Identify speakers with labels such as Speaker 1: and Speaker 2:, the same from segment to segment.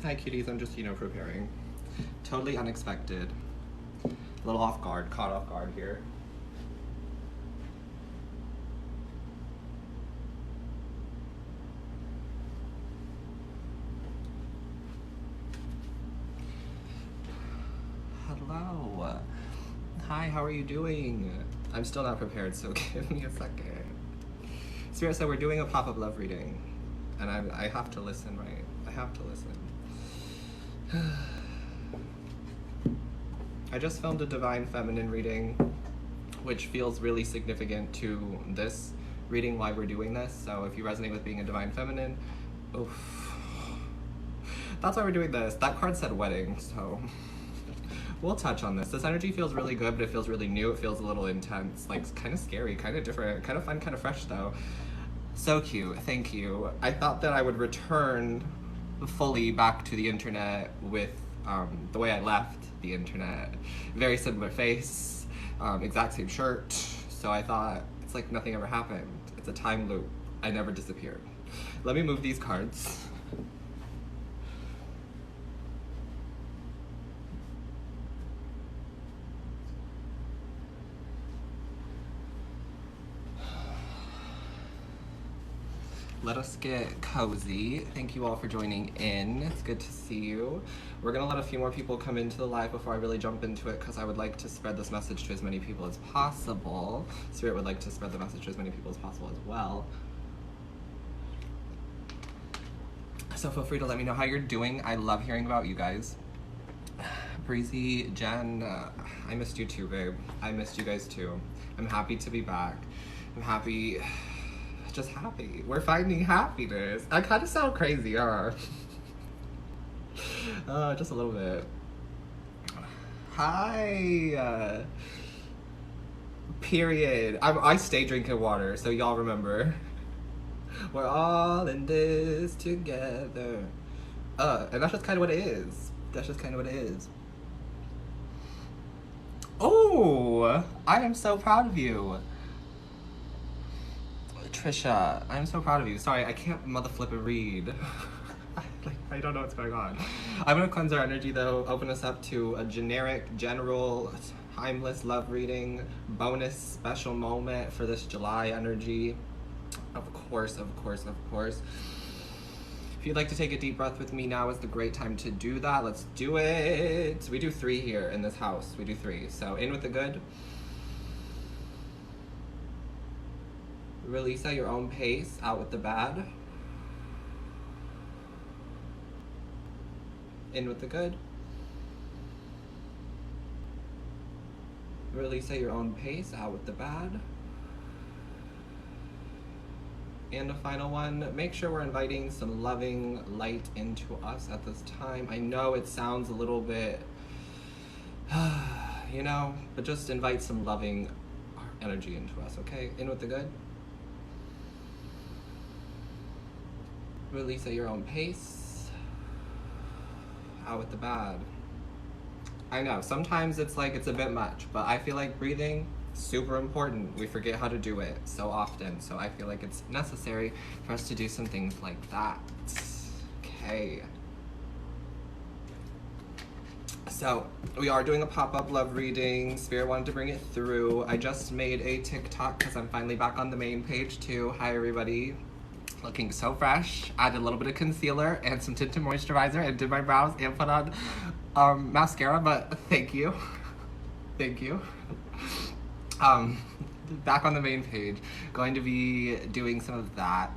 Speaker 1: Hi cuties, I'm just, preparing. Totally unexpected. A little off guard, caught off guard here. Hello. Hi, how are you doing? I'm still not prepared, so give me a second. Spirit said we're doing a pop-up love reading. And I have to listen, right? I have to listen. I just filmed a Divine Feminine reading, which feels really significant to this reading, why we're doing this. So if you resonate with being a Divine Feminine, oof. That's why we're doing this. That card said wedding, so we'll touch on this. This energy feels really good, but it feels really new. It feels a little intense, like kind of scary, kind of different, kind of fun, kind of fresh though. So cute, thank you. I thought that I would return fully back to the internet with the way I left the internet. Very similar face, exact same shirt. So I thought, it's like nothing ever happened. It's a time loop. I never disappeared. Let me move these cards. Let us get cozy. Thank you all for joining in. It's good to see you. We're gonna let a few more people come into the live before I really jump into it, because I would like to spread this message to as many people as possible. Spirit would like to spread the message to as many people as possible as well. So feel free to let me know how you're doing. I love hearing about you guys. Breezy, Jen, I missed you too, babe. I missed you guys too. I'm happy to be back. I'm happy. Just happy. We're finding happiness. I kind of sound crazy, huh? Just a little bit. Hi. Period. I stay drinking water, so y'all remember. We're all in this together. And that's just kind of what it is. That's just kind of what it is. Oh, I am so proud of you. Trisha, I'm so proud of you. Sorry, I can't mother flip and read. I don't know what's going on. I'm gonna cleanse our energy though, open us up to a generic, general, timeless love reading, bonus special moment for this July energy. Of course, of course, of course. If you'd like to take a deep breath with me, now is the great time to do that. Let's do it. We do 3 here in this house. We do 3. So in with the good. Release at your own pace, out with the bad. In with the good. Release at your own pace, out with the bad. And the final one, make sure we're inviting some loving light into us at this time. I know it sounds a little bit, but just invite some loving energy into us, okay? In with the good. Release at your own pace, out with the bad. I know, sometimes it's like it's a bit much, but I feel like breathing, super important. We forget how to do it so often, so I feel like it's necessary for us to do some things like that. Okay. So, we are doing a pop-up love reading. Spirit wanted to bring it through. I just made a TikTok because I'm finally back on the main page too. Hi everybody. Looking so fresh. Added a little bit of concealer and some tinted moisturizer and did my brows and put on mascara, but thank you. Thank you. Back on the main page. Going to be doing some of that.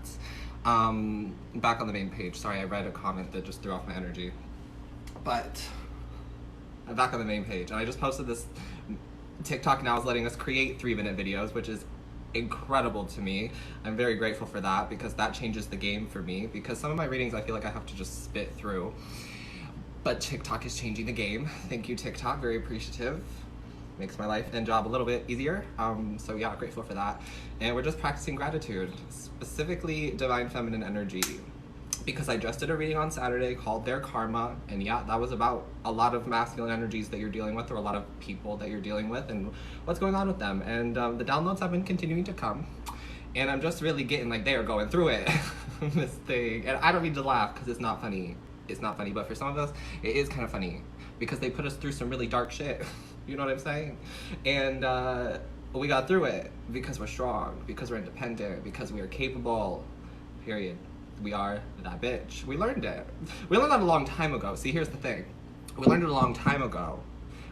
Speaker 1: Back on the main page. Sorry, I read a comment that just threw off my energy. But I'm back on the main page. And I just posted this TikTok now is letting us create 3-minute videos, which is incredible to me. I'm very grateful for that because that changes the game for me, because some of my readings I feel like I have to just spit through, but TikTok is changing the game. Thank you, TikTok. Very appreciative. Makes my life and job a little bit easier. So yeah, grateful for that. And we're just practicing gratitude, specifically Divine Feminine energy, because I just did a reading on Saturday called Their Karma, and yeah, that was about a lot of masculine energies that you're dealing with, or a lot of people that you're dealing with, and what's going on with them. And the downloads have been continuing to come, and I'm just really getting like, they are going through it, this thing. And I don't mean to laugh because it's not funny. it's not funny, but for some of us, it is kind of funny because they put us through some really dark shit. You know what I'm saying? And we got through it because we're strong, because we're independent, because we are capable, period. We are that bitch. We learned it. We learned that a long time ago. See, here's the thing. We learned it a long time ago.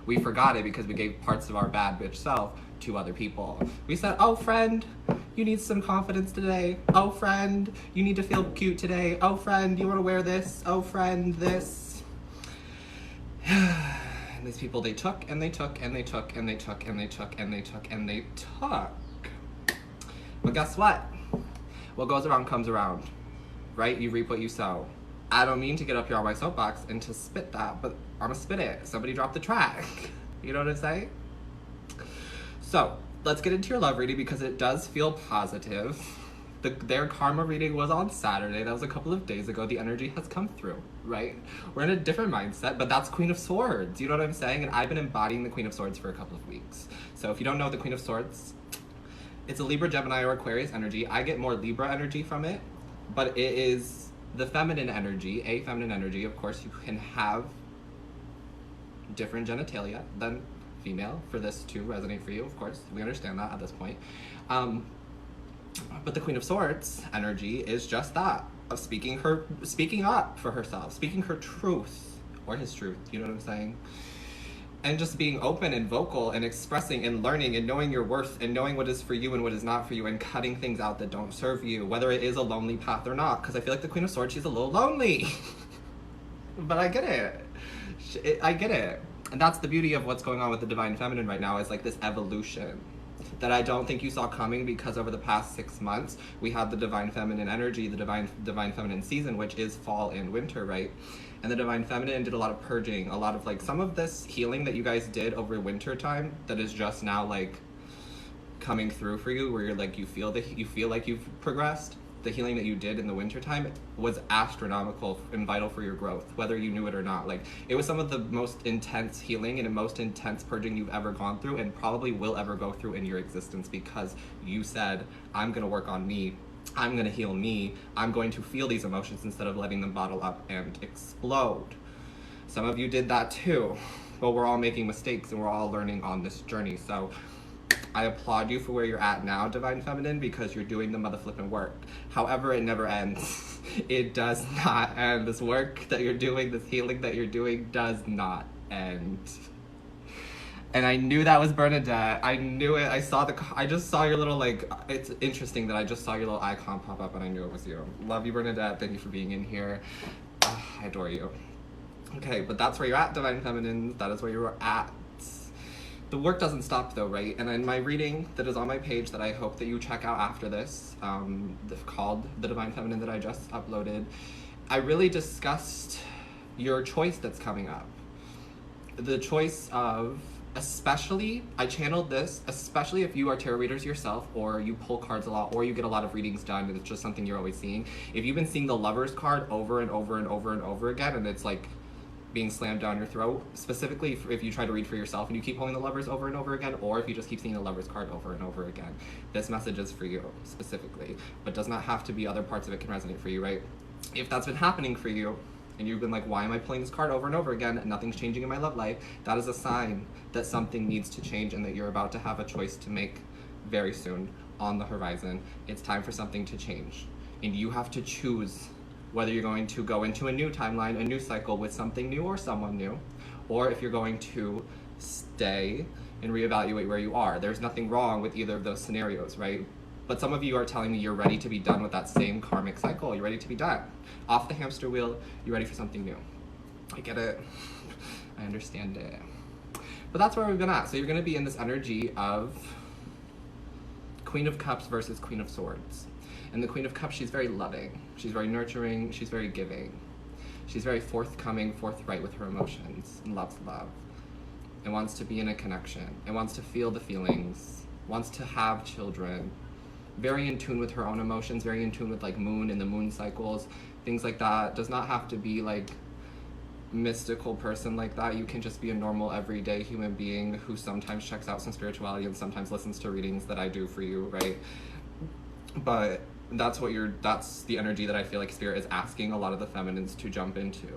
Speaker 1: We forgot it because we gave parts of our bad bitch self to other people. We said, oh friend, you need some confidence today. Oh friend, you need to feel cute today. Oh friend, you want to wear this. Oh friend, this. And these people, they took and they took and they took and they took and they took and they took and they took. But guess what? What goes around comes around, right? You reap what you sow. I don't mean to get up here on my soapbox and to spit that, but I'm gonna spit it. Somebody drop the track. You know what I'm saying? So let's get into your love reading because it does feel positive. Their karma reading was on Saturday. That was a couple of days ago. The energy has come through, right? We're in a different mindset, but that's Queen of Swords. You know what I'm saying? And I've been embodying the Queen of Swords for a couple of weeks. So if you don't know the Queen of Swords, it's a Libra, Gemini, or Aquarius energy. I get more Libra energy from it, but it is the feminine energy, a feminine energy. Of course, you can have different genitalia than female for this to resonate for you. Of course, we understand that at this point. But the Queen of Swords energy is just that, of speaking up for herself, speaking her truth, or his truth, you know what I'm saying? And just being open and vocal and expressing and learning and knowing your worth and knowing what is for you and what is not for you and cutting things out that don't serve you, whether it is a lonely path or not. Because I feel like the Queen of Swords, she's a little lonely. But I get it. I get it. And that's the beauty of what's going on with the Divine Feminine right now, is like this evolution that I don't think you saw coming, because over the past 6 months, we had the Divine Feminine energy, the Divine Feminine season, which is fall and winter, right? And the Divine Feminine did a lot of purging, a lot of like some of this healing that you guys did over winter time that is just now like coming through for you, where you're like, you feel like you've progressed. The healing that you did in the winter time was astronomical and vital for your growth, whether you knew it or not. Like, it was some of the most intense healing and the most intense purging you've ever gone through and probably will ever go through in your existence, because you said, I'm gonna work on me, I'm gonna heal me, I'm going to feel these emotions instead of letting them bottle up and explode. Some of you did that too, but we're all making mistakes and we're all learning on this journey. So I applaud you for where you're at now, Divine Feminine, because you're doing the mother flipping work. However, it never ends. It does not end. This work that you're doing, this healing that you're doing, does not end. And I knew that was Bernadette. I knew it. I just saw your little, like, it's interesting that I just saw your little icon pop up and I knew it was you. Love you, Bernadette. Thank you for being in here. I adore you. Okay, but that's where you're at, Divine Feminine. That is where you're at. The work doesn't stop though, right? And in my reading that is on my page that I hope that you check out after this, called The Divine Feminine, that I just uploaded, I really discussed your choice that's coming up. The choice of, especially, I channeled this, especially if you are tarot readers yourself, or you pull cards a lot, or you get a lot of readings done and it's just something you're always seeing. If you've been seeing the Lover's card over and over and over and over again, and it's like being slammed down your throat, specifically if you try to read for yourself and you keep pulling the Lovers over and over again, or if you just keep seeing the Lovers card over and over again, this message is for you specifically, but does not have to be. Other parts of it can resonate for you, right? If that's been happening for you and you've been like, why am I pulling this card over and over again and nothing's changing in my love life, that is a sign that something needs to change and that you're about to have a choice to make very soon on the horizon. It's time for something to change, and you have to choose whether you're going to go into a new timeline, a new cycle with something new or someone new, or if you're going to stay and reevaluate where you are. There's nothing wrong with either of those scenarios, right? But some of you are telling me you're ready to be done with that same karmic cycle. You're ready to be done. Off the hamster wheel, you're ready for something new. I get it. I understand it. But that's where we've been at. So you're gonna be in this energy of Queen of Cups versus Queen of Swords. And the Queen of Cups, she's very loving. She's very nurturing. She's very giving. She's very forthcoming, forthright with her emotions, and loves love. And wants to be in a connection. And wants to feel the feelings. Wants to have children. Very in tune with her own emotions. Very in tune with like moon and the moon cycles. Things like that. Does not have to be like mystical person like that. You can just be a normal everyday human being who sometimes checks out some spirituality and sometimes listens to readings that I do for you, right? But that's the energy that I feel like Spirit is asking a lot of the feminines to jump into.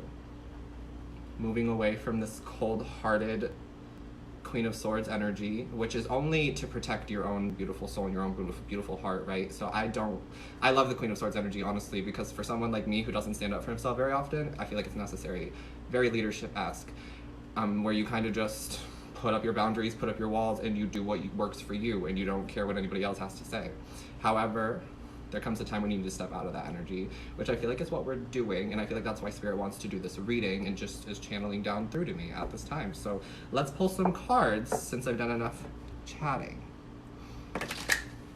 Speaker 1: Moving away from this cold-hearted Queen of Swords energy, which is only to protect your own beautiful soul and your own beautiful heart, right? So I love the Queen of Swords energy, honestly, because for someone like me who doesn't stand up for himself very often, I feel like it's necessary. Very leadership-esque, where you kind of just put up your boundaries, put up your walls, and you do what works for you, and you don't care what anybody else has to say. However, there comes a time when you need to step out of that energy, which I feel like is what we're doing, and I feel like that's why Spirit wants to do this reading and just is channeling down through to me at this time. So let's pull some cards since I've done enough chatting.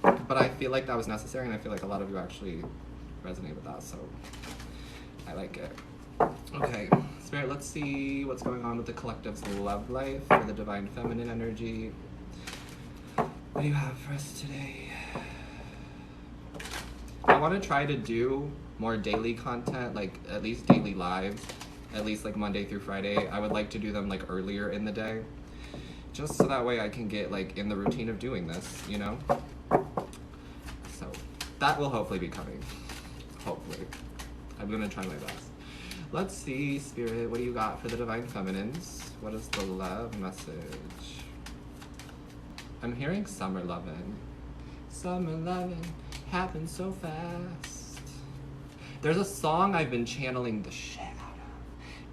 Speaker 1: But I feel like that was necessary, and I feel like a lot of you actually resonate with that, so I like it. Okay, Spirit, let's see what's going on with the collective's love life for the Divine Feminine energy. What do you have for us today? I want to try to do more daily content, like at least daily lives, at least like Monday through Friday. I would like to do them like earlier in the day, just so that way I can get like in the routine of doing this, you know? So that will hopefully be coming. Hopefully. I'm gonna try my best. Let's see, Spirit, what do you got for the Divine Feminines? What is the love message? I'm hearing summer lovin'. Summer lovin'. Happens so fast. There's a song I've been channeling the shit out of,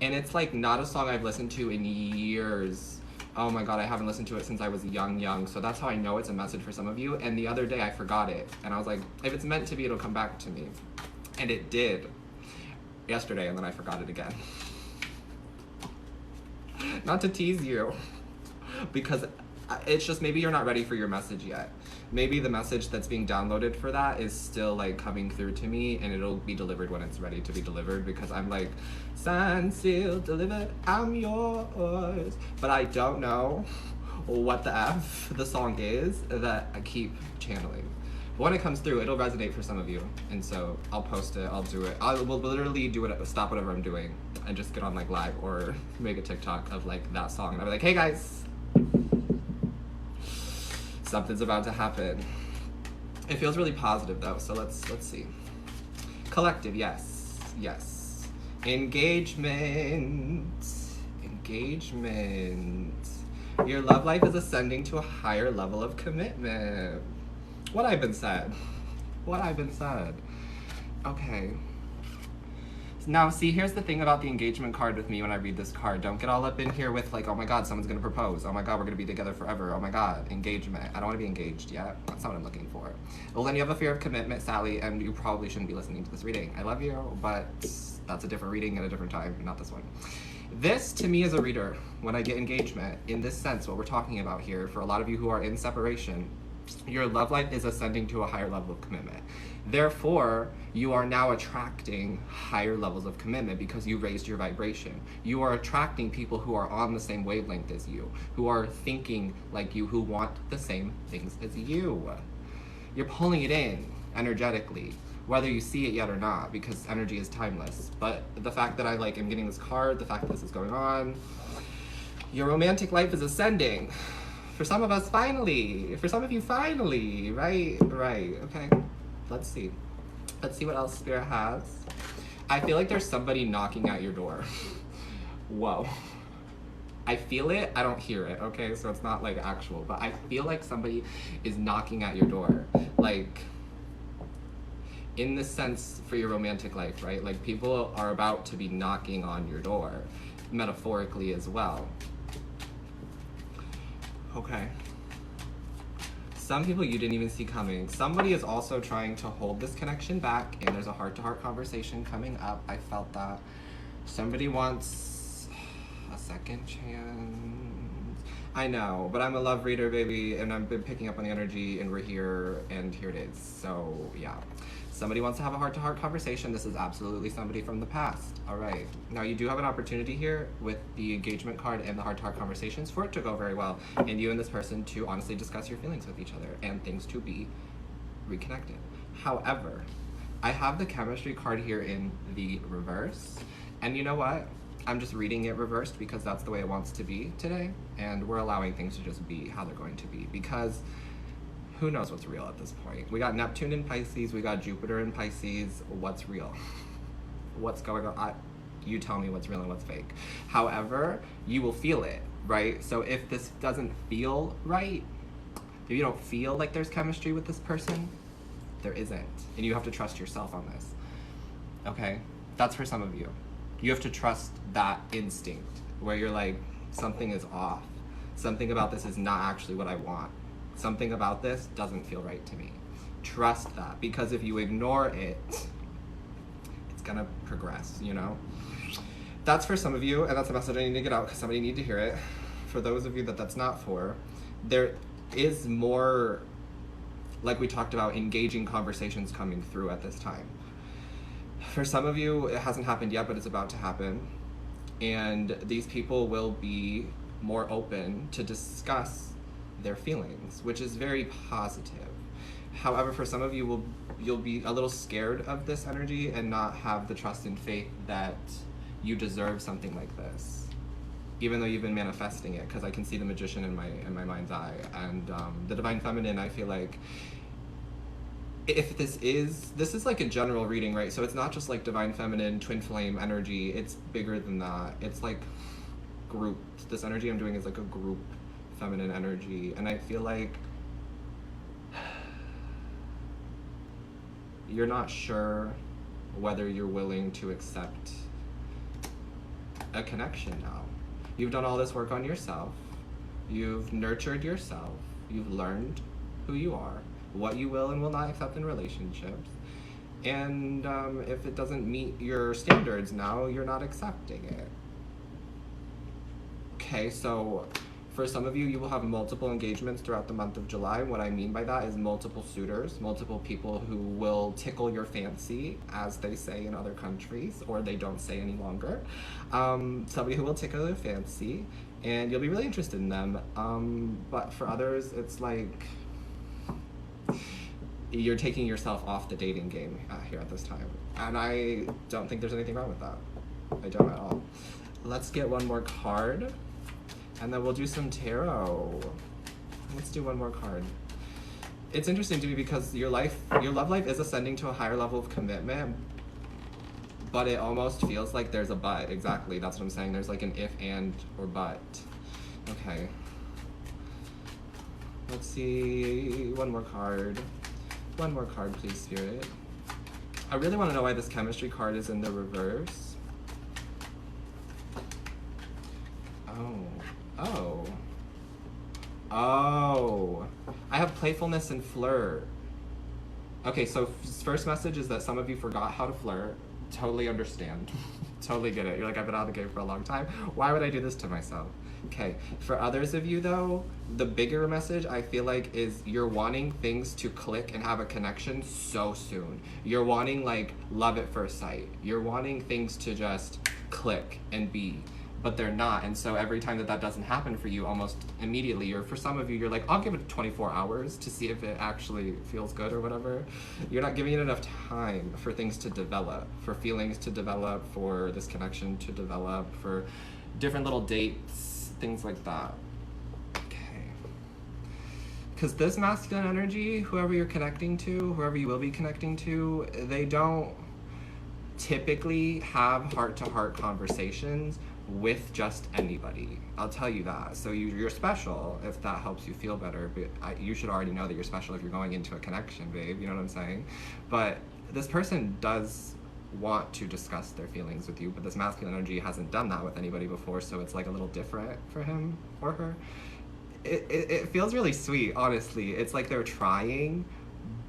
Speaker 1: and it's like not a song I've listened to in years. Oh my god, I haven't listened to it since I was young, so that's how I know it's a message for some of you. And the other day I forgot it, and I was like, if it's meant to be, it'll come back to me. And it did yesterday, and then I forgot it again. Not to tease you, because it's just maybe you're not ready for your message yet. Maybe the message that's being downloaded for that is still like coming through to me, and it'll be delivered when it's ready to be delivered, because I'm like, signed, sealed, delivered, I'm yours. But I don't know what the F the song is that I keep channeling. But when it comes through, it'll resonate for some of you. And so I'll post it, I'll do it. I will literally do it, stop whatever I'm doing, and just get on like live or make a TikTok of like that song. And I'll be like, hey guys, something's about to happen. It feels really positive though, so let's see. Collective, yes. Engagement. Your love life is ascending to a higher level of commitment. What I've been said. Okay. Now, see, here's the thing about the engagement card with me when I read this card. Don't get all up in here with like, oh my god, someone's gonna propose. Oh my god, we're gonna be together forever. Oh my god, engagement. I don't wanna be engaged yet. That's not what I'm looking for. Well, then you have a fear of commitment, Sally, and you probably shouldn't be listening to this reading. I love you, but that's a different reading at a different time, not this one. This, to me, as a reader, when I get engagement, in this sense, what we're talking about here, for a lot of you who are in separation, your love life is ascending to a higher level of commitment. Therefore, you are now attracting higher levels of commitment because you raised your vibration. You are attracting people who are on the same wavelength as you, who are thinking like you, who want the same things as you. You're pulling it in energetically, whether you see it yet or not, because energy is timeless. But the fact that I am getting this card, the fact that this is going on, your romantic life is ascending. For some of us, finally. For some of you, finally. Right, okay. Let's see what else Spirit has. I feel like there's somebody knocking at your door. Whoa. I feel it, I don't hear it, okay? So it's not like actual, but I feel like somebody is knocking at your door. Like, in the sense for your romantic life, right? Like, people are about to be knocking on your door, metaphorically as well. Okay. Some people you didn't even see coming. Somebody is also trying to hold this connection back, and there's a heart-to-heart conversation coming up. I felt that. Somebody wants a second chance. I know, but I'm a love reader, baby, and I've been picking up on the energy, and we're here, and here it is. So, yeah. Somebody wants to have a heart-to-heart conversation. This is absolutely somebody from the past. All right. Now, you do have an opportunity here with the engagement card and the heart-to-heart conversations for it to go very well, and you and this person to honestly discuss your feelings with each other and things to be reconnected. However, I have the chemistry card here in the reverse, and you know what? I'm just reading it reversed because that's the way it wants to be today, and we're allowing things to just be how they're going to be, because who knows what's real at this point? We got Neptune in Pisces, we got Jupiter in Pisces. What's real? What's going on? You tell me what's real and what's fake. However, you will feel it, right? So if this doesn't feel right, if you don't feel like there's chemistry with this person, there isn't. And you have to trust yourself on this, okay? That's for some of you. You have to trust that instinct where you're like, something is off. Something about this is not actually what I want. Something about this doesn't feel right to me. Trust that, because if you ignore it, it's gonna progress, you know? That's for some of you, and that's a message I need to get out because somebody need to hear it. For those of you that that's not for, there is more, like we talked about, engaging conversations coming through at this time. For some of you, it hasn't happened yet, but it's about to happen. And these people will be more open to discuss their feelings, which is very positive. However, for some of you, you'll be a little scared of this energy and not have the trust and faith that you deserve something like this, even though you've been manifesting it, because I can see the magician in my mind's eye. And the divine feminine, I feel like, if this is like a general reading, right? So it's not just like divine feminine, twin flame energy, it's bigger than that. It's like group. This energy I'm doing is like a group feminine energy, and I feel like you're not sure whether you're willing to accept a connection now. You've done all this work on yourself. You've nurtured yourself. You've learned who you are, what you will and will not accept in relationships. And if it doesn't meet your standards now, you're not accepting it. Okay, so for some of you, you will have multiple engagements throughout the month of July. What I mean by that is multiple suitors, multiple people who will tickle your fancy, as they say in other countries, or they don't say any longer. Somebody who will tickle your fancy, and you'll be really interested in them. But for others, it's like you're taking yourself off the dating game here at this time. And I don't think there's anything wrong with that. I don't at all. Let's get one more card. And then we'll do some tarot. Let's do one more card. It's interesting to me because your love life is ascending to a higher level of commitment, but it almost feels like there's a but. Exactly, that's what I'm saying. There's like an if, and, or but. Okay. Let's see, one more card. One more card, please, Spirit. I really want to know why this chemistry card is in the reverse. Oh, I have playfulness and flirt. Okay, so first message is that some of you forgot how to flirt. Totally understand. Totally get it. You're like, I've been out of the game for a long time. Why would I do this to myself? Okay, for others of you though, the bigger message I feel like is you're wanting things to click and have a connection so soon. You're wanting like love at first sight. You're wanting things to just click and be. But they're not, and so every time that doesn't happen for you, almost immediately, or for some of you, you're like, I'll give it 24 hours to see if it actually feels good or whatever. You're not giving it enough time for things to develop, for feelings to develop, for this connection to develop, for different little dates, things like that. Okay. Because this masculine energy, whoever you're connecting to, whoever you will be connecting to, they don't typically have heart-to-heart conversations with just anybody. I'll tell you that. So you're special if that helps you feel better, but you should already know that you're special if you're going into a connection, babe, you know what I'm saying? But this person does want to discuss their feelings with you, but this masculine energy hasn't done that with anybody before, so it's like a little different for him or her. It feels really sweet, honestly. It's like they're trying,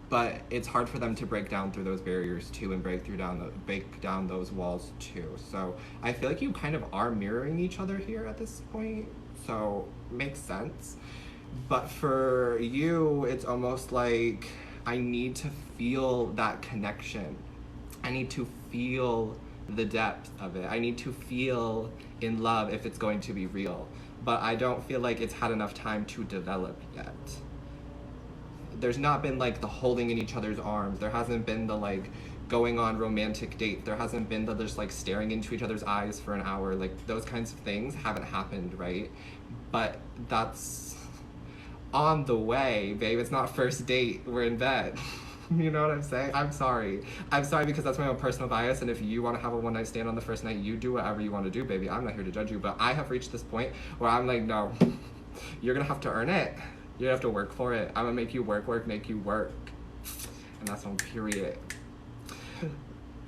Speaker 1: but it's hard for them to break down through those barriers too, and break down those walls too. So I feel like you kind of are mirroring each other here at this point, so makes sense. But for you, it's almost like I need to feel that connection. I need to feel the depth of it. I need to feel in love if it's going to be real. But I don't feel like it's had enough time to develop yet. There's not been like the holding in each other's arms. There hasn't been the like going on romantic date. There hasn't been the just like staring into each other's eyes for an hour. Like those kinds of things haven't happened, right? But that's on the way, babe. It's not first date. We're in bed. You know what I'm saying? I'm sorry. I'm sorry because that's my own personal bias, and if you want to have a one-night stand on the first night, you do whatever you want to do, baby. I'm not here to judge you, but I have reached this point where I'm like, no, you're gonna have to earn it. You have to work for it. I'm gonna make you work, make you work. And that's on period.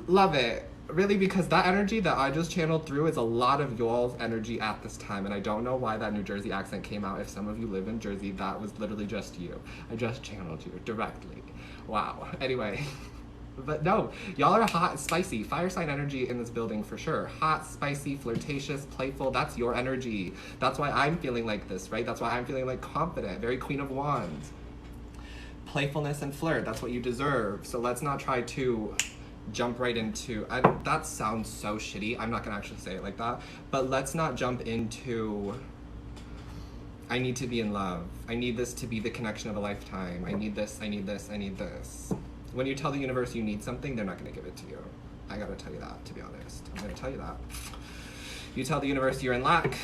Speaker 1: Love it. Really, because that energy that I just channeled through is a lot of y'all's energy at this time, and I don't know why that New Jersey accent came out. If some of you live in Jersey, that was literally just you. I just channeled you directly. Wow. Anyway, but no, y'all are hot, spicy, fire sign energy in this building for sure. Hot, spicy, flirtatious, playful. That's your energy. That's why I'm feeling like this, right? That's why I'm feeling like confident, very Queen of Wands. Playfulness and flirt, that's what you deserve. So let's not try to jump right into, that sounds so shitty. I'm not gonna actually say it like that, but let's not jump into, I need to be in love. I need this to be the connection of a lifetime. I need this, I need this, I need this. When you tell the universe you need something, they're not gonna give it to you. I gotta tell you that, to be honest. I'm gonna tell you that. You tell the universe you're in lack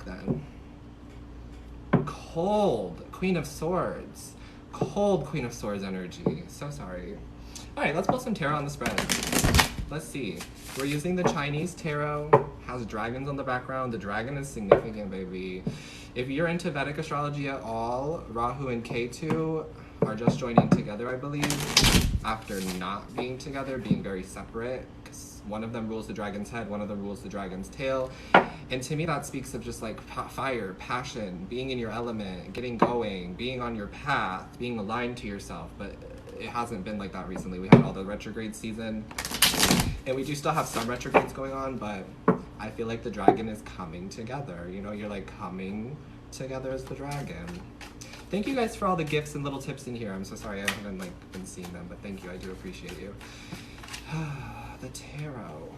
Speaker 1: then. Cold, Queen of Swords. Cold Queen of Swords energy. So sorry. All right, let's pull some tarot on the spread. Let's see. We're using the Chinese tarot. Has dragons on the background. The dragon is significant, baby. If you're into Vedic astrology at all, Rahu and Ketu are just joining together, I believe, after not being together, being very separate. Because one of them rules the dragon's head, one of them rules the dragon's tail. And to me, that speaks of just like fire, passion, being in your element, getting going, being on your path, being aligned to yourself. But it hasn't been like that recently. We had all the retrograde season, and we do still have some retrogrades going on, but I feel like the dragon is coming together. You know, you're like coming together as the dragon. Thank you guys for all the gifts and little tips in here. I'm so sorry I haven't like been seeing them, but thank you. I do appreciate you. The tarot.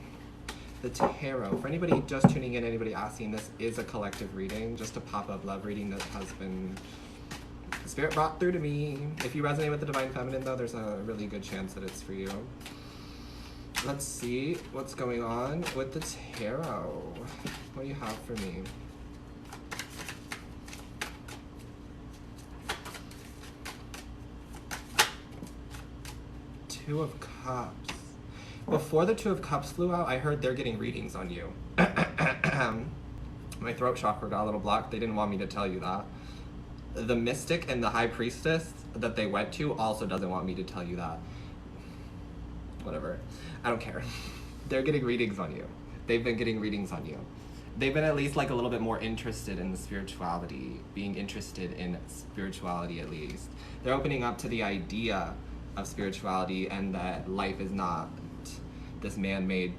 Speaker 1: The tarot. For anybody just tuning in, anybody asking, this is a collective reading, just a pop-up love reading that has been Spirit brought through to me. If you resonate with the Divine Feminine, though, there's a really good chance that it's for you. Let's see what's going on with the tarot. What do you have for me? Two of Cups. Before the Two of Cups flew out, I heard they're getting readings on you. My throat chakra got a little blocked. They didn't want me to tell you that. The Mystic and the High Priestess that they went to also doesn't want me to tell you that. Whatever. I don't care. They're getting readings on you. They've been getting readings on you. They've been at least like a little bit more interested in the spirituality, being interested in spirituality at least. They're opening up to the idea of spirituality and that life is not this man-made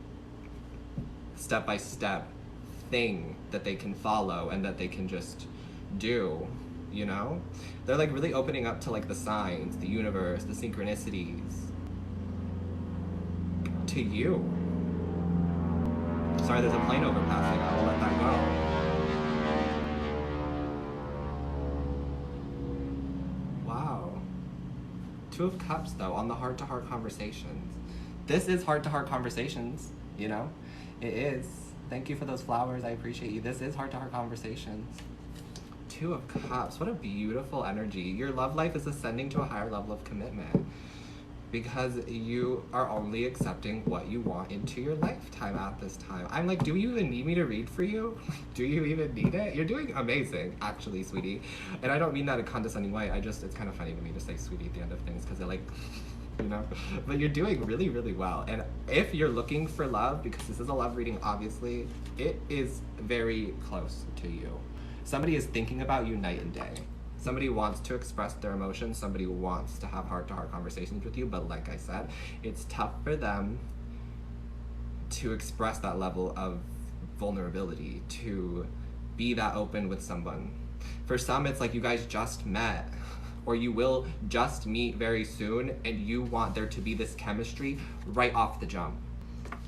Speaker 1: step-by-step thing that they can follow and that they can just do, you know? They're like really opening up to like the signs, the universe, the synchronicities. To you. Sorry, there's a plane overpassing. I will let that go. Wow. Two of Cups, though, on the heart-to-heart conversations. This is heart-to-heart conversations, you know? It is. Thank you for those flowers. I appreciate you. This is heart-to-heart conversations. Two of Cups. What a beautiful energy. Your love life is ascending to a higher level of commitment because you are only accepting what you want into your lifetime at this time. I'm like, do you even need me to read for you? Do you even need it? You're doing amazing, actually, sweetie. And I don't mean that in a condescending way. It's kind of funny to me to say sweetie at the end of things because they're like, you know? But you're doing really, really well. And if you're looking for love, because this is a love reading, obviously, it is very close to you. Somebody is thinking about you night and day. Somebody wants to express their emotions. Somebody wants to have heart-to-heart conversations with you. But like I said, it's tough for them to express that level of vulnerability, to be that open with someone. For some, it's like you guys just met, or you will just meet very soon, and you want there to be this chemistry right off the jump.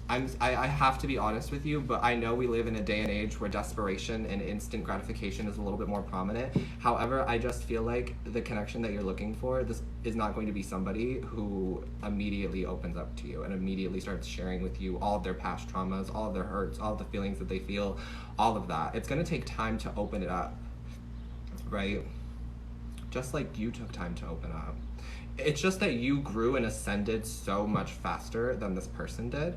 Speaker 1: I have to be honest with you, but I know we live in a day and age where desperation and instant gratification is a little bit more prominent. However, I just feel like the connection that you're looking for, this is not going to be somebody who immediately opens up to you and immediately starts sharing with you all of their past traumas, all of their hurts, all of the feelings that they feel, all of that. It's going to take time to open it up, right? just like you took time to open up. It's just that you grew and ascended so much faster than this person did.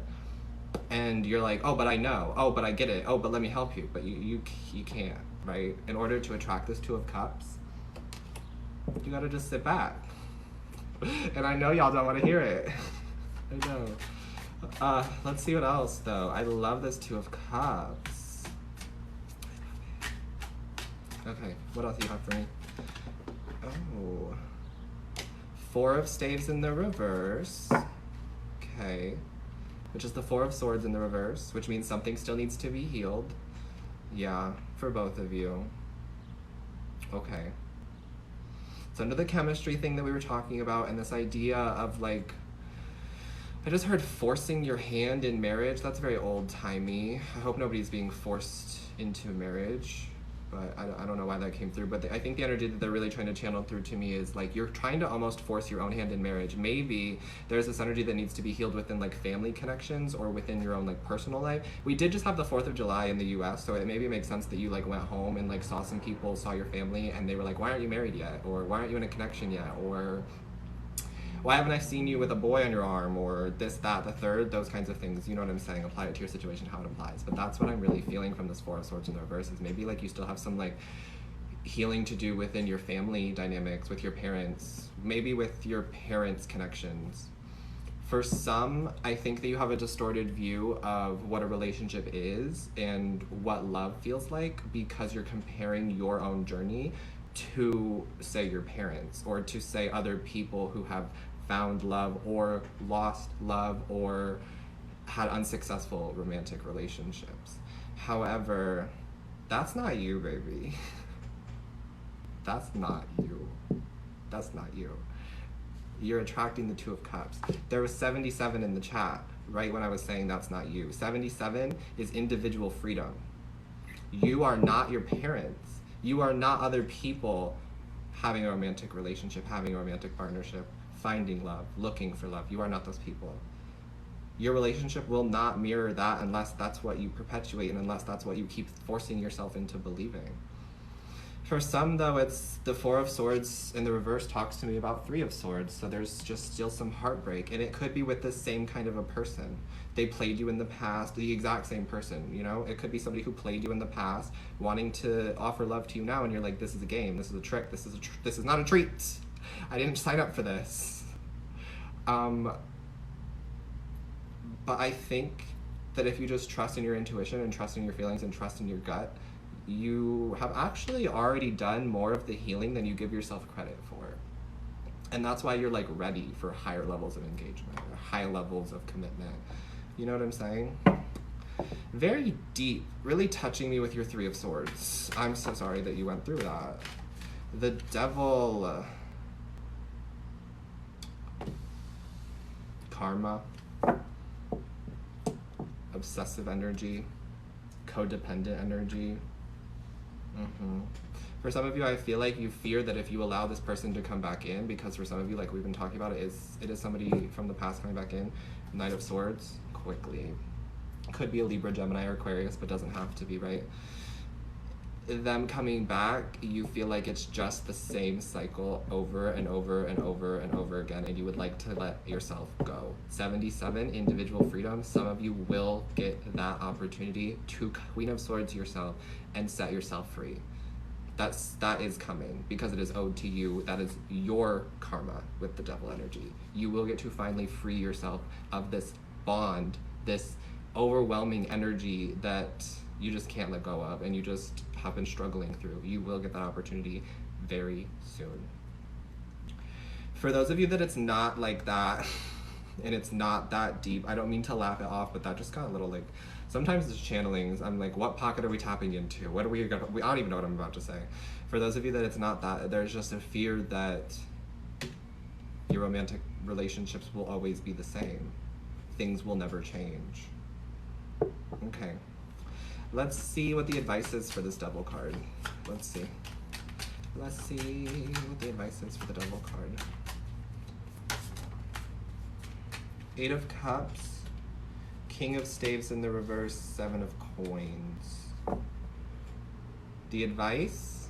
Speaker 1: And you're like, oh, but I know. Oh, but I get it. Oh, but let me help you. But you can't, right? In order to attract this Two of Cups, you gotta just sit back. And I know y'all don't want to hear it. I know. Let's see what else, though. I love this Two of Cups. Okay, what else do you have for me? Oh. Four of Staves in the reverse. Okay. Which is the Four of Swords in the reverse, which means something still needs to be healed. Yeah, for both of you. Okay. It's under the chemistry thing that we were talking about, and this idea of like, I just heard forcing your hand in marriage. That's very old-timey. I hope nobody's being forced into marriage, but I don't know why that came through. But I think the energy that they're really trying to channel through to me is like, you're trying to almost force your own hand in marriage. Maybe there's this energy that needs to be healed within like family connections or within your own like personal life. We did just have the 4th of July in the US, so it maybe makes sense that you like went home and like saw some people, saw your family, and they were like, why aren't you married yet? Or why aren't you in a connection yet? Or why haven't I seen you with a boy on your arm? Or this, that, the third, those kinds of things. You know what I'm saying? Apply it to your situation, how it applies. But that's what I'm really feeling from this Four of Swords in the reverse, is maybe like you still have some like healing to do within your family dynamics, with your parents, maybe with your parents' connections. For some, I think that you have a distorted view of what a relationship is and what love feels like, because you're comparing your own journey to, say, your parents, or to, say, other people who have found love or lost love or had unsuccessful romantic relationships. However, that's not you, baby. That's not you. That's not you. You're attracting the Two of Cups. There was 77 in the chat, right when I was saying that's not you. 77 is individual freedom. You are not your parents. You are not other people having a romantic relationship, having a romantic partnership, finding love, looking for love. You are not those people. Your relationship will not mirror that unless that's what you perpetuate and unless that's what you keep forcing yourself into believing. For some, though, it's the Four of Swords in the reverse talks to me about Three of Swords, so there's just still some heartbreak, and it could be with the same kind of a person. They played you in the past, the exact same person, you know? It could be somebody who played you in the past, wanting to offer love to you now, and you're like, this is a game, this is a trick, this is not a treat. I didn't sign up for this. But I think that if you just trust in your intuition and trust in your feelings and trust in your gut, you have actually already done more of the healing than you give yourself credit for. And that's why you're like ready for higher levels of engagement, or high levels of commitment. You know what I'm saying? Very deep, really touching me with your Three of Swords. I'm so sorry that you went through that. The Devil, karma, obsessive energy, codependent energy. For some of you, I feel like you fear that if you allow this person to come back in, because for some of you, like we've been talking about, it is somebody from the past coming back in. Knight of Swords, quickly. Could be a Libra, Gemini, or Aquarius, but doesn't have to be, right? Them coming back, you feel like it's just the same cycle over and over and over and over again, and you would like to let yourself go. 77, individual freedom. Some of you will get that opportunity to Queen of Swords yourself and set yourself free. That is coming, because it is owed to you. That is your karma with the Devil energy. You will get to finally free yourself of this bond, this overwhelming energy that you just can't let go of, and you just have been struggling through. You will get that opportunity very soon. For those of you that it's not like that, and it's not that deep, I don't mean to laugh it off, but that just got a little like, sometimes it's channelings, I'm like, what pocket are we tapping into? What are we gonna, I don't even know what I'm about to say. For those of you that it's not that, there's just a fear that your romantic relationships will always be the same. Things will never change. Okay. Let's see what the advice is for this Devil card. Let's see. Let's see what the advice is for the Devil card. 8 of Cups, King of Staves in the reverse, 7 of Coins. The advice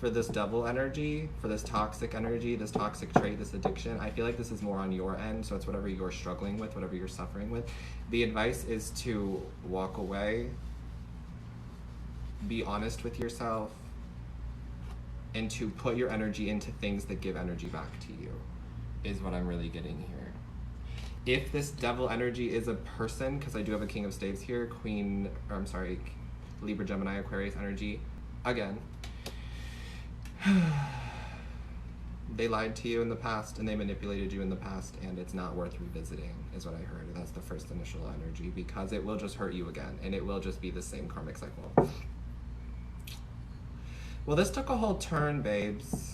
Speaker 1: for this devil energy, for this toxic energy, this toxic trait, this addiction, I feel like this is more on your end. So it's whatever you're struggling with, whatever you're suffering with. The advice is to walk away, be honest with yourself, and to put your energy into things that give energy back to you, is what I'm really getting here. If this devil energy is a person, because I do have a King of Staves here, Libra, Gemini, Aquarius energy, again, they lied to you in the past and they manipulated you in the past, and it's not worth revisiting, is what I heard. That's the first initial energy, because it will just hurt you again, and it will just be the same karmic cycle. Well, this took a whole turn, babes.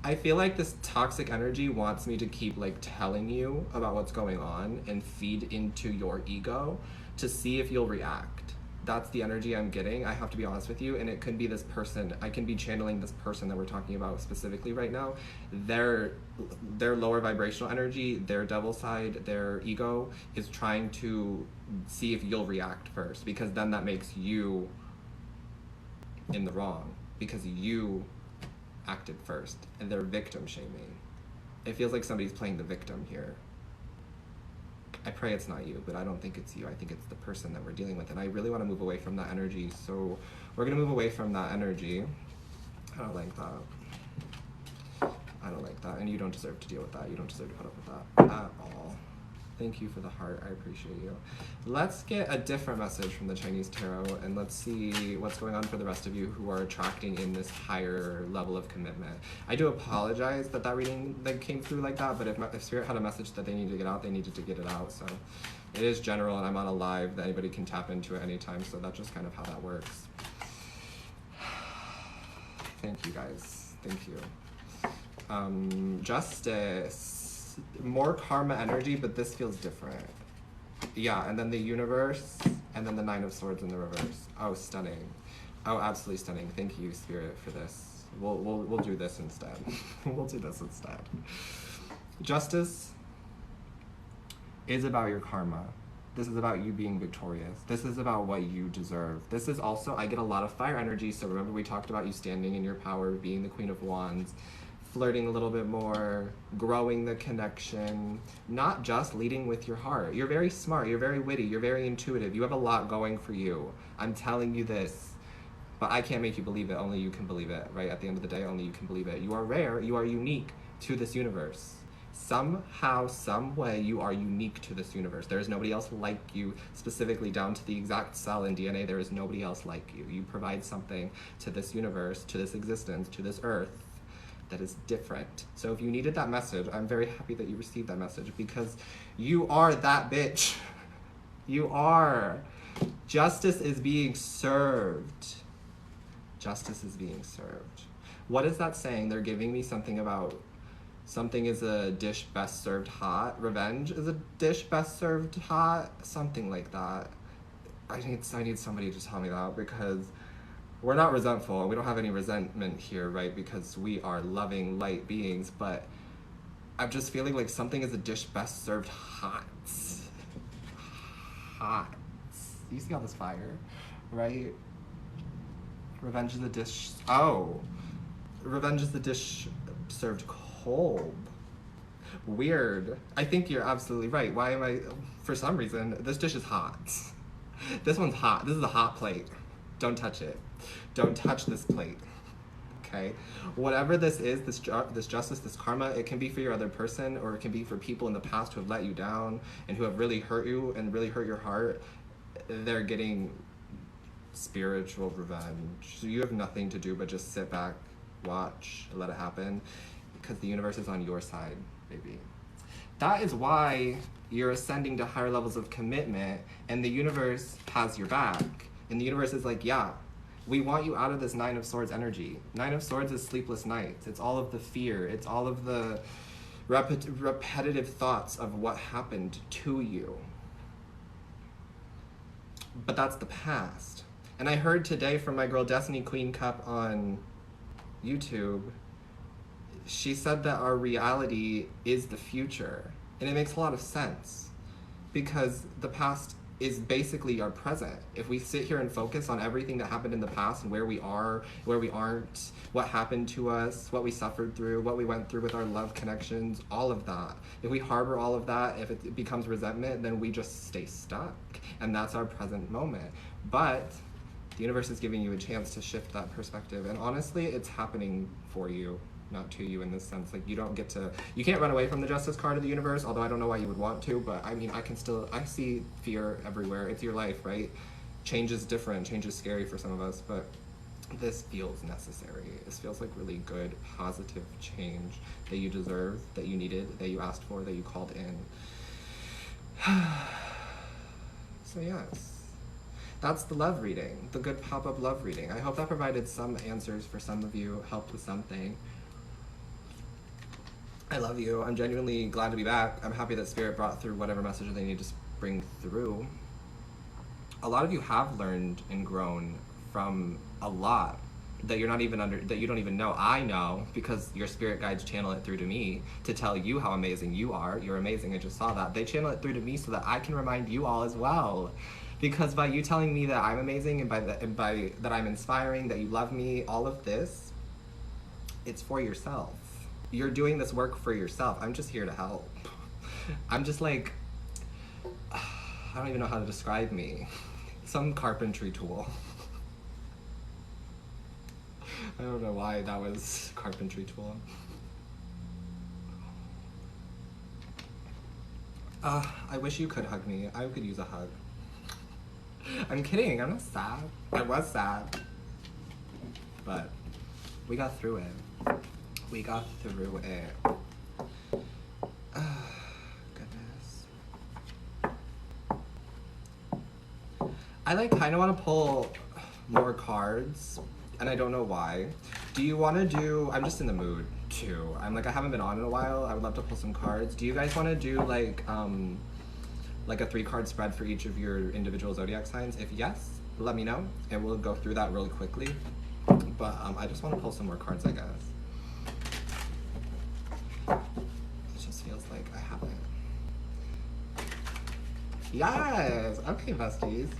Speaker 1: I feel like this toxic energy wants me to keep like telling you about what's going on and feed into your ego to see if you'll react. That's the energy I'm getting. I have to be honest with you, and it could be this person. I can be channeling this person that we're talking about specifically right now. Their lower vibrational energy, their devil side, their ego is trying to see if you'll react first, because then that makes you in the wrong, because you acted first, and they're victim shaming. It feels like somebody's playing the victim here. I pray it's not you, but I don't think it's you. I think it's the person that we're dealing with, and I really want to move away from that energy. So we're gonna move away from that energy. I don't like that. I don't like that, and you don't deserve to deal with that. You don't deserve to put up with that at all. Thank you for the heart. I appreciate you. Let's get a different message from the Chinese Tarot, and let's see what's going on for the rest of you who are attracting in this higher level of commitment. I do apologize that that reading came through like that, but if Spirit had a message that they needed to get out, they needed to get it out. So it is general, and I'm on a live that anybody can tap into at any time, so that's just kind of how that works. Thank you, guys. Thank you. Justice. More karma energy, but this feels different. Yeah, and then the universe, and then the Nine of Swords in the reverse. Oh, stunning. Oh, absolutely stunning. Thank you, Spirit, for this. We'll do this instead. We'll do this instead. Justice is about your karma. This is about you being victorious. This is about what you deserve. This is also, I get a lot of fire energy, so remember we talked about you standing in your power, being the Queen of Wands, flirting a little bit more, growing the connection, not just leading with your heart. You're very smart, you're very witty, you're very intuitive, you have a lot going for you. I'm telling you this, but I can't make you believe it, only you can believe it, right? At the end of the day, only you can believe it. You are rare, you are unique to this universe. Somehow, some way, you are unique to this universe. There is nobody else like you, specifically down to the exact cell in DNA, there is nobody else like you. You provide something to this universe, to this existence, to this earth, that is different. So if you needed that message, I'm very happy that you received that message, because you are that bitch. You are. Justice is being served. Justice is being served. What is that saying? They're giving me something about something is a dish best served hot. Revenge is a dish best served hot. Something like that. I need somebody to tell me that, because we're not resentful. We don't have any resentment here, right? Because we are loving, light beings. But I'm just feeling like something is a dish best served hot. Hot. You see all this fire, right? Revenge is a dish. Oh, revenge is the dish served cold. Weird. I think you're absolutely right. Why am I? For some reason, this dish is hot. This one's hot. This is a hot plate. Don't touch it. Don't touch this plate, okay? Whatever this is, this justice, this karma, it can be for your other person, or it can be for people in the past who have let you down and who have really hurt you and really hurt your heart. They're getting spiritual revenge. So you have nothing to do but just sit back, watch, let it happen, because the universe is on your side, baby. That is why you're ascending to higher levels of commitment, and the universe has your back. And the universe is like, yeah, we want you out of this Nine of Swords energy. Nine of Swords is sleepless nights. It's all of the fear. It's all of the repetitive thoughts of what happened to you. But that's the past. And I heard today from my girl Destiny Queen Cup on YouTube, she said that our reality is the future. And it makes a lot of sense, because the past is basically our present. If we sit here and focus on everything that happened in the past and where we are, where we aren't, what happened to us, what we suffered through, what we went through with our love connections, all of that. If we harbor all of that, if it becomes resentment, then we just stay stuck. And that's our present moment. But the universe is giving you a chance to shift that perspective. And honestly, it's happening for you, not to you in this sense. Like, you don't get to, you can't run away from the justice card of the universe, although I don't know why you would want to, but I mean, I see fear everywhere. It's your life, right? Change is different, change is scary for some of us, but this feels necessary. This feels like really good, positive change that you deserve, that you needed, that you asked for, that you called in. So yes. That's the love reading, the good pop-up love reading. I hope that provided some answers for some of you, helped with something. I love you. I'm genuinely glad to be back. I'm happy that Spirit brought through whatever message they need to bring through. A lot of you have learned and grown from a lot that you're not even that you don't even know. I know, because your spirit guides channel it through to me to tell you how amazing you are. You're amazing. I just saw that. They channel it through to me so that I can remind you all as well. Because by you telling me that I'm amazing and by that I'm inspiring, that you love me, all of this, it's for yourself. You're doing this work for yourself. I'm just here to help. I'm just like, I don't even know how to describe me. Some carpentry tool. I don't know why that was carpentry tool. I wish you could hug me. I could use a hug. I'm kidding, I'm not sad. I was sad. But we got through it. We got through it. Goodness. I kind of want to pull more cards, and I don't know why. Do you want to do, I'm just in the mood too. I haven't been on in a while. I would love to pull some cards. Do you guys want to do like a 3-card spread for each of your individual zodiac signs? If yes, let me know, and we'll go through that really quickly. But I just want to pull some more cards, I guess. It just feels like I haven't. Yes! Okay, besties.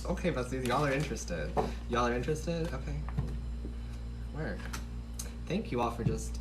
Speaker 1: Okay, besties, y'all are interested. Y'all are interested? Okay. Work. Thank you all for just